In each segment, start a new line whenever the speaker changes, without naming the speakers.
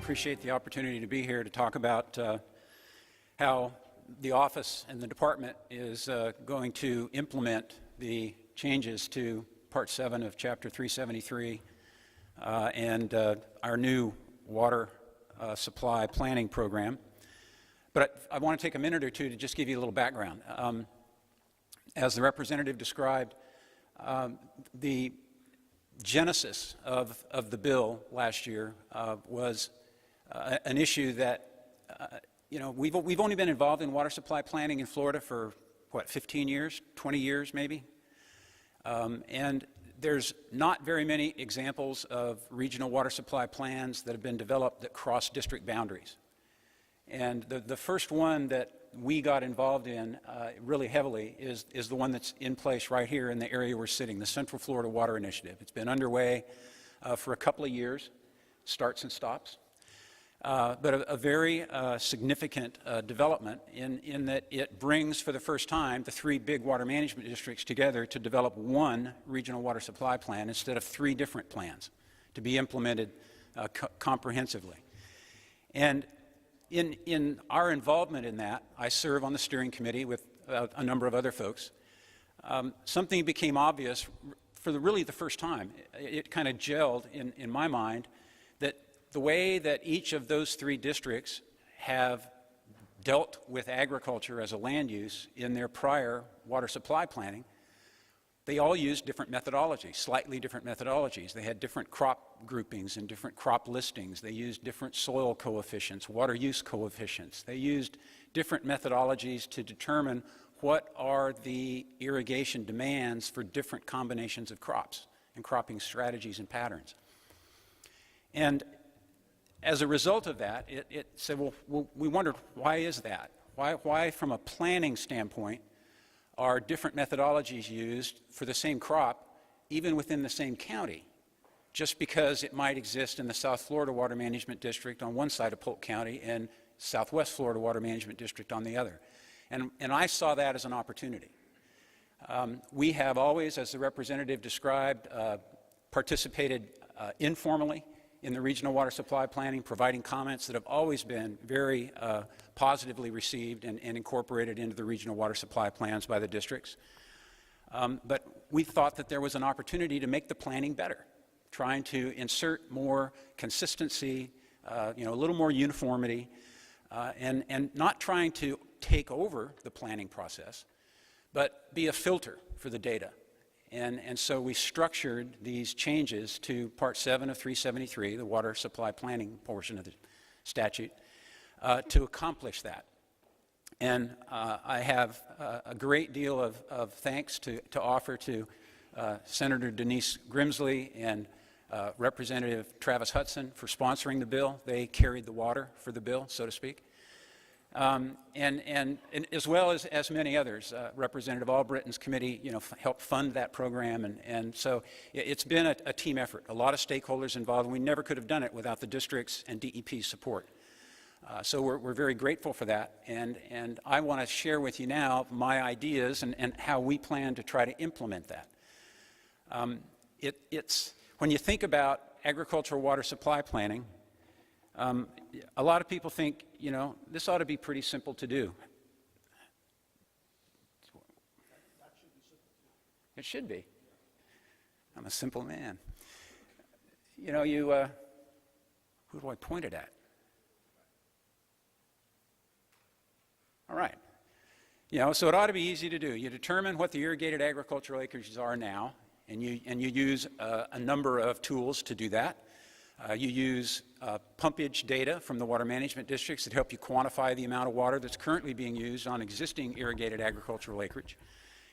appreciate the opportunity to be here to talk about how the office and the department is going to implement the changes to Part 7 of Chapter 373 and our new water supply planning program. But I want to take a minute or two to just give you a little background. As the representative described, the genesis of the bill last year was an issue that, we've only been involved in water supply planning in Florida for, 15 years, 20 years maybe? And there's not very many examples of regional water supply plans that have been developed that cross district boundaries. And the first one that we got involved in really heavily is the one that's in place right here in the area we're sitting, the Central Florida Water Initiative. It's been underway for a couple of years, starts and stops, but a very significant development in that it brings for the first time the three big water management districts together to develop one regional water supply plan instead of three different plans to be implemented comprehensively. And in our involvement in that, I serve on the steering committee with a number of other folks. Something became obvious for really the first time. It kind of gelled in my mind that the way that each of those three districts have dealt with agriculture as a land use in their prior water supply planning, they all used different methodologies, slightly different methodologies. They had different crop groupings and different crop listings. They used different soil coefficients, water use coefficients. They used different methodologies to determine what are the irrigation demands for different combinations of crops and cropping strategies and patterns. And as a result of that, it said, well, we wondered, why is that? Why from a planning standpoint, are different methodologies used for the same crop, even within the same county, just because it might exist in the South Florida Water Management District on one side of Polk County and Southwest Florida Water Management District on the other. And I saw that as an opportunity. We have always, as the representative described, participated informally in the regional water supply planning, providing comments that have always been very positively received and incorporated into the regional water supply plans by the districts. But we thought that there was an opportunity to make the planning better, trying to insert more consistency, a little more uniformity, and not trying to take over the planning process, but be a filter for the data. And so we structured these changes to Part 7 of 373, the water supply planning portion of the statute, to accomplish that. And I have a great deal of thanks to offer to Senator Denise Grimsley and Representative Travis Hudson for sponsoring the bill. They carried the water for the bill, so to speak. And as well as many others. Representative Albritton's committee, helped fund that program, and so it's been a team effort. A lot of stakeholders involved, and we never could have done it without the districts and DEP's support. So we're very grateful for that, and I want to share with you now my ideas and how we plan to try to implement that. It's when you think about agricultural water supply planning, a lot of people think, this ought to be pretty simple to do. It should be. I'm a simple man. Who do I point it at? All right. So it ought to be easy to do. You determine what the irrigated agricultural acreages are now, and you use a number of tools to do that. You use pumpage data from the water management districts that help you quantify the amount of water that's currently being used on existing irrigated agricultural acreage.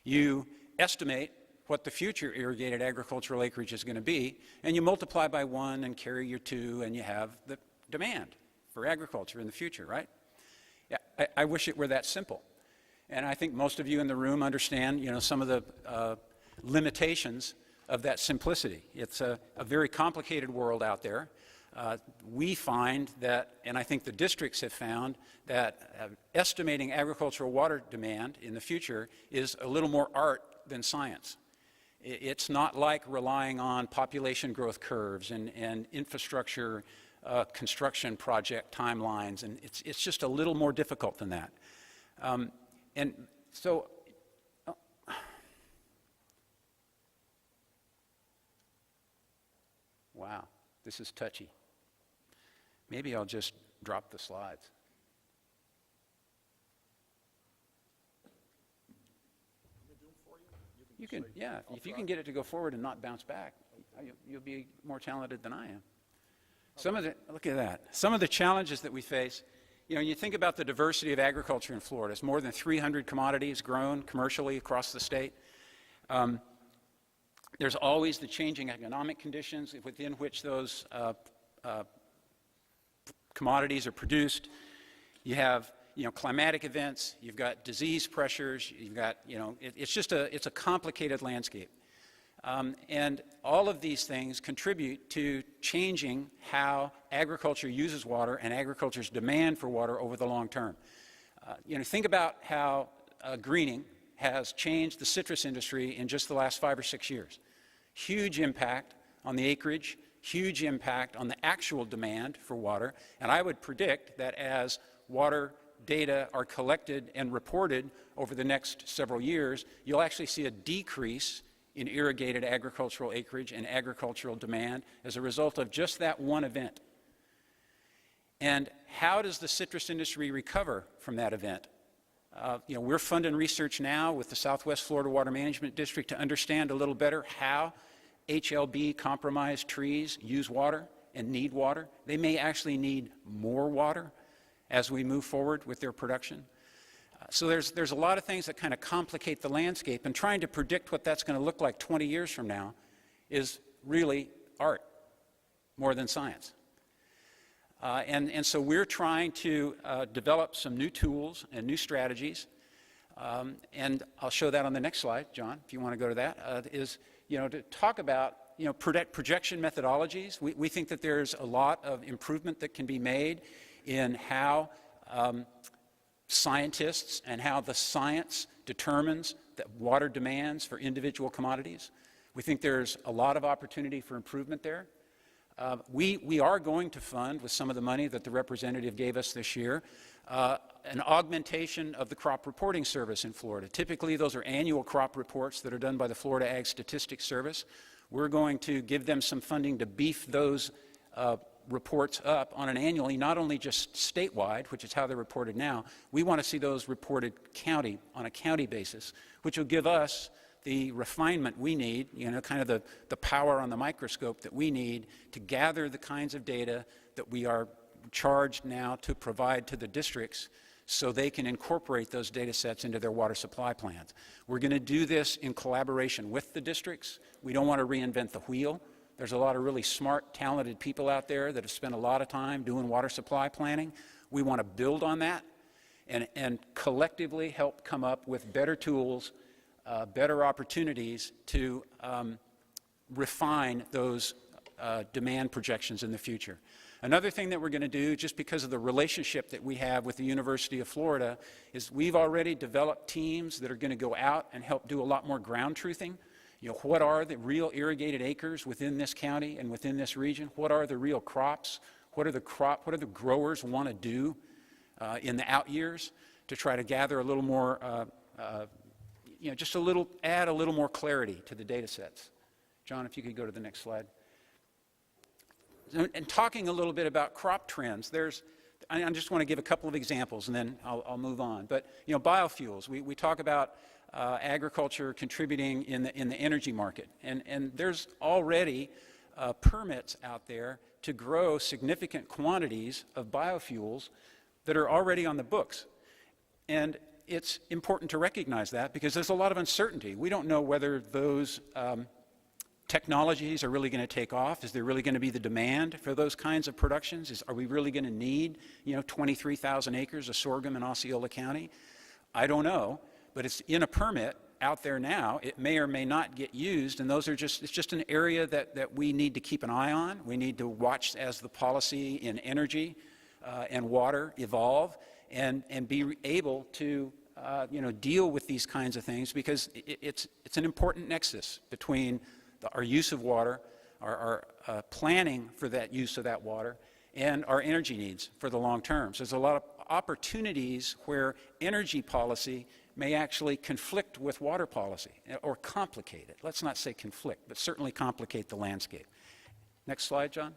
You estimate what the future irrigated agricultural acreage is going to be, and you multiply by 1 and carry your 2, and you have the demand for agriculture in the future, right? Yeah, I wish it were that simple. And I think most of you in the room understand, some of the limitations of that simplicity. It's a very complicated world out there. We find that, and I think the districts have found, that estimating agricultural water demand in the future is a little more art than science. It's not like relying on population growth curves and infrastructure construction project timelines, and it's just a little more difficult than that. And so, wow, this is touchy. Maybe I'll just drop the slides. You can, yeah, if you can get it to go forward and not bounce back, you'll be more talented than I am. Look at that. Some of the challenges that we face, you think about the diversity of agriculture in Florida. It's more than 300 commodities grown commercially across the state. There's always the changing economic conditions within which those commodities are produced. You have climatic events, you've got disease pressures, you've got, it's a complicated landscape. And all of these things contribute to changing how agriculture uses water and agriculture's demand for water over the long term. Think about how greening has changed the citrus industry in just the last 5 or 6 years. Huge impact on the acreage, huge impact on the actual demand for water, and I would predict that as water data are collected and reported over the next several years, you'll actually see a decrease in irrigated agricultural acreage and agricultural demand as a result of just that one event. And how does the citrus industry recover from that event? We're funding research now with the Southwest Florida Water Management District to understand a little better how HLB compromised trees use water and need water. They may actually need more water as we move forward with their production. So there's a lot of things that kind of complicate the landscape, and trying to predict what that's going to look like 20 years from now is really art more than science. And so we're trying to develop some new tools and new strategies, and I'll show that on the next slide, John, if you want to go to that, to talk about projection methodologies. We think that there's a lot of improvement that can be made in how scientists and how the science determines the water demands for individual commodities. We think there's a lot of opportunity for improvement there. We are going to fund, with some of the money that the representative gave us this year, an augmentation of the crop reporting service in Florida. Typically, those are annual crop reports that are done by the Florida Ag Statistics Service. We're going to give them some funding to beef those reports up on an annually, not only just statewide, which is how they're reported now. We want to see those reported on a county basis, which will give us the refinement we need, kind of the power on the microscope that we need to gather the kinds of data that we are charged now to provide to the districts so they can incorporate those data sets into their water supply plans. We're going to do this in collaboration with the districts. We don't want to reinvent the wheel. There's a lot of really smart, talented people out there that have spent a lot of time doing water supply planning. We want to build on that and collectively help come up with better tools, better opportunities to refine those demand projections in the future. Another thing that we're going to do, just because of the relationship that we have with the University of Florida, is we've already developed teams that are going to go out and help do a lot more ground truthing. What are the real irrigated acres within this county and within this region? What are the real crops? What do the growers want to do in the out years to try to gather a little more, add a little more clarity to the data sets? John, if you could go to the next slide. And talking a little bit about crop trends, I just want to give a couple of examples and then I'll move on. But biofuels, we talk about agriculture contributing in the energy market, and there's already permits out there to grow significant quantities of biofuels that are already on the books. And it's important to recognize that because there's a lot of uncertainty. We don't know whether those technologies are really going to take off. Is there really going to be the demand for those kinds of productions? Are we really going to need 23,000 acres of sorghum in Osceola County? I don't know. But it's in a permit out there now. It may or may not get used, and it's just an area that we need to keep an eye on. We need to watch as the policy in energy and water evolve and be able to deal with these kinds of things, because it's an important nexus between our use of water, our planning for that use of that water, and our energy needs for the long term. So there's a lot of opportunities where energy policy may actually conflict with water policy or complicate it. Let's not say conflict, but certainly complicate the landscape. Next slide, John.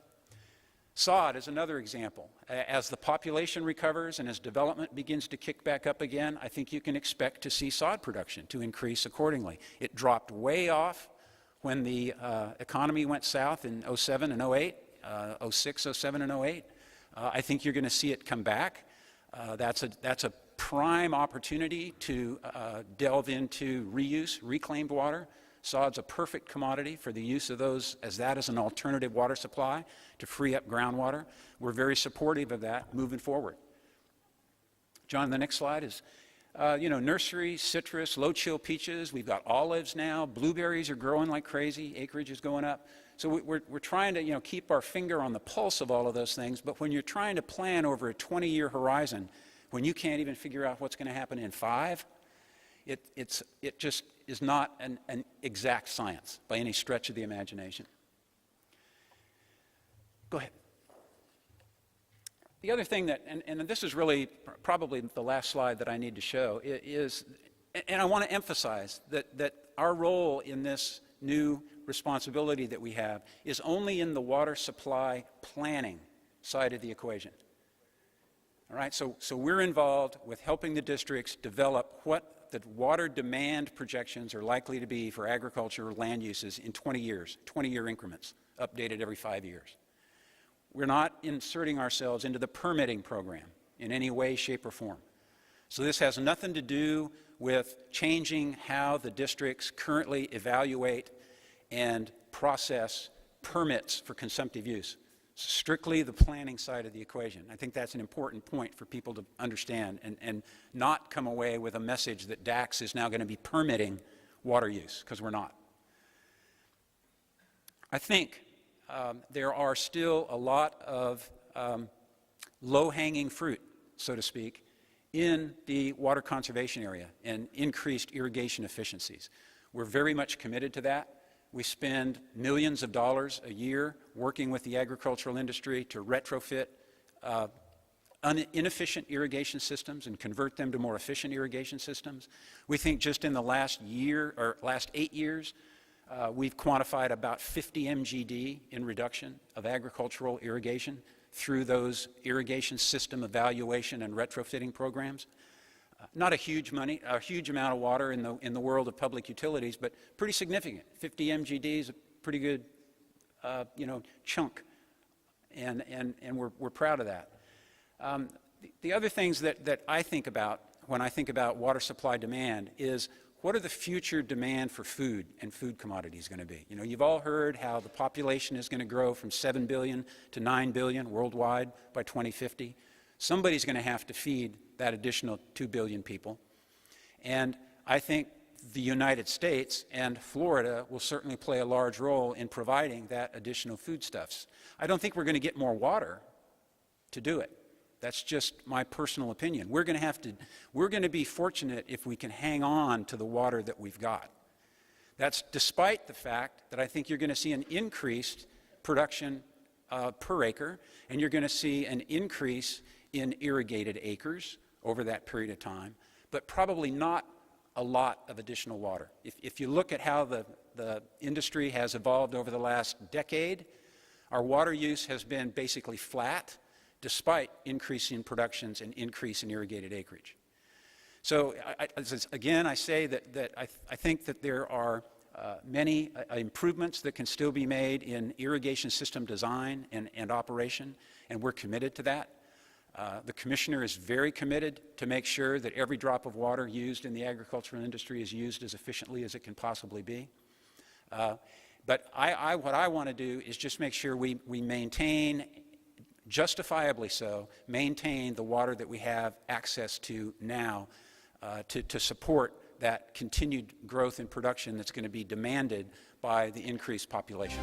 Sod is another example. As the population recovers and as development begins to kick back up again, I think you can expect to see sod production to increase accordingly. It dropped way off when the economy went south in 07 and 08, 06, 07, and 08. I think you're going to see it come back. That's a prime opportunity to delve into reuse, reclaimed water. Sod's a perfect commodity for the use of those as an alternative water supply to free up groundwater. We're very supportive of that moving forward. John, the next slide is, nursery, citrus, low-chill peaches. We've got olives now. Blueberries are growing like crazy. Acreage is going up. So we're trying to, keep our finger on the pulse of all of those things. But when you're trying to plan over a 20-year horizon, when you can't even figure out what's going to happen in 5, it just is not an exact science by any stretch of the imagination. Go ahead. The other thing that, and this is really probably the last slide that I need to show, is, and I want to emphasize that our role in this new responsibility that we have is only in the water supply planning side of the equation. All right, so we're involved with helping the districts develop what the water demand projections are likely to be for agriculture land uses in 20 years, 20-year increments, updated every 5 years. We're not inserting ourselves into the permitting program in any way, shape, or form. So this has nothing to do with changing how the districts currently evaluate and process permits for consumptive use. Strictly the planning side of the equation. I think that's an important point for people to understand and not come away with a message that DACS is now going to be permitting water use, because we're not. I think there are still a lot of low-hanging fruit, so to speak, in the water conservation area and increased irrigation efficiencies. We're very much committed to that. We spend millions of dollars a year working with the agricultural industry to retrofit inefficient irrigation systems and convert them to more efficient irrigation systems. We think just in the last 8 years, we've quantified about 50 MGD in reduction of agricultural irrigation through those irrigation system evaluation and retrofitting programs. Not a huge amount of water in the world of public utilities, but pretty significant. 50 MGD is a pretty good, chunk, and we're proud of that. The other things that I think about when I think about water supply demand is, what are the future demand for food and food commodities going to be? You've all heard how the population is going to grow from 7 billion to 9 billion worldwide by 2050. Somebody's going to have to feed that additional 2 billion people. And I think the United States and Florida will certainly play a large role in providing that additional foodstuffs. I don't think we're going to get more water to do it. That's just my personal opinion. We're going to be fortunate if we can hang on to the water that we've got. That's despite the fact that I think you're going to see an increased production per acre, and you're going to see an increase in irrigated acres over that period of time, but probably not a lot of additional water. If you look at how the industry has evolved over the last decade, our water use has been basically flat, despite increase in productions and increase in irrigated acreage. So again, I say that I think that there are many improvements that can still be made in irrigation system design and operation, and we're committed to that. The Commissioner is very committed to make sure that every drop of water used in the agricultural industry is used as efficiently as it can possibly be. But what I want to do is just make sure we maintain, justifiably so, maintain the water that we have access to now to support that continued growth in production that's going to be demanded by the increased population.